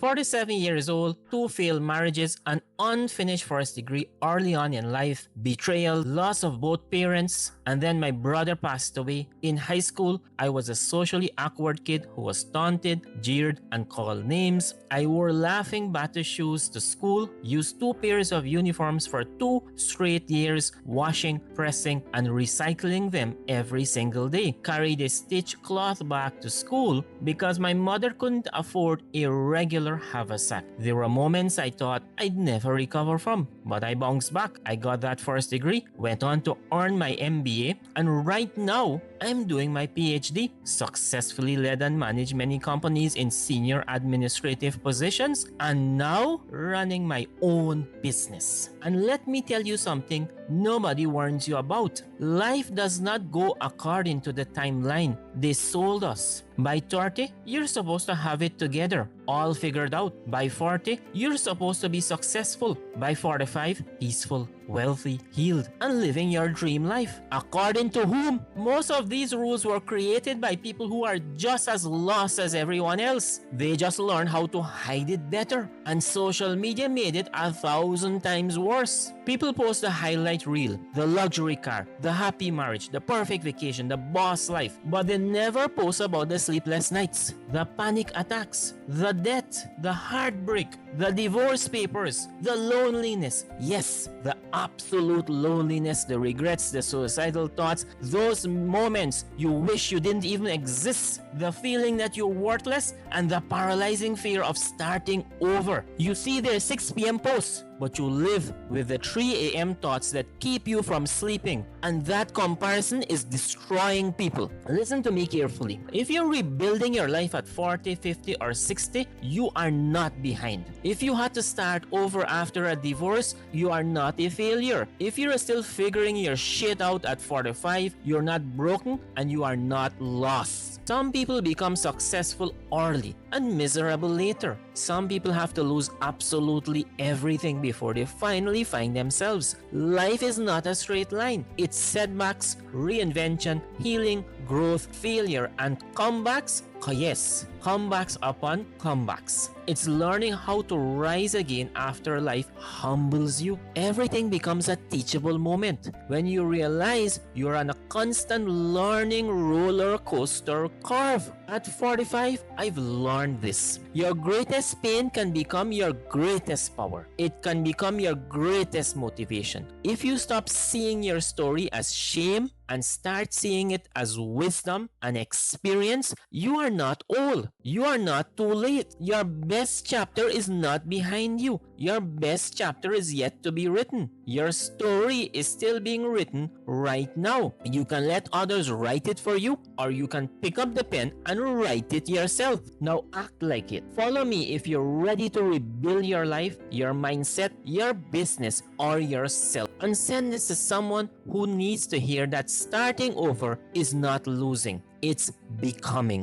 47 years old, 2 failed marriages, an unfinished first degree early on in life, betrayal, loss of both parents, and then my brother passed away. In high school, I was a socially awkward kid who was taunted, jeered, and called names. I wore laughing batter shoes to school, used 2 pairs of uniforms for 2 straight years, washing, pressing, and recycling them every single day. Carried a stitched cloth back to school because my mother couldn't afford a regular haversack. There were moments I thought I'd never recover from, but I bounced back. I got that first degree, went on to earn my MBA, and right now I'm doing my PhD, successfully led and managed many companies in senior administrative positions, and now running my own business. And let me tell you something nobody warns you about. Life does not go according to the timeline they sold us. By 30, you're supposed to have it together, all figured out. By 40, you're supposed to be successful. By 45, peaceful, wealthy, healed, and living your dream life. According to whom? Most of these rules were created by people who are just as lost as everyone else. They just learned how to hide it better. And social media made it 1,000 times worse. People post the highlight reel, the luxury car, the happy marriage, the perfect vacation, the boss life, but they never post about the sleepless nights, the panic attacks, the death, the heartbreak, the divorce papers, the loneliness. Yes, the absolute loneliness, the regrets, the suicidal thoughts, those moments you wish you didn't even exist, the feeling that you're worthless, and the paralyzing fear of starting over. You see their 6 p.m. posts, but you live with the 3 a.m. thoughts that keep you from sleeping. And that comparison is destroying people. Listen to me carefully. If you're rebuilding your life at 40, 50, or 60, you are not behind. If you had to start over after a divorce, you are not a failure. If you're still figuring your shit out at 45, you're not broken and you are not lost. Some people become successful early and miserable later. Some people have to lose absolutely everything before they finally find themselves. Life is not a straight line. It's setbacks, reinvention, healing, growth, failure, and comebacks. Yes, comebacks upon comebacks. It's learning how to rise again after life humbles you. Everything becomes a teachable moment when you realize you're on a constant learning roller coaster curve. At 45, I've learned this. Your greatest pain can become your greatest power. It can become your greatest motivation. If you stop seeing your story as shame and start seeing it as wisdom and experience, you are not old. You are not too late. Your best chapter is not behind you. Your best chapter is yet to be written. Your story is still being written right now. You can let others write it for you, or you can pick up the pen and write it yourself. Now act like it. Follow me if you're ready to rebuild your life, your mindset, your business, or yourself. And send this to someone who needs to hear that starting over is not losing. It's becoming.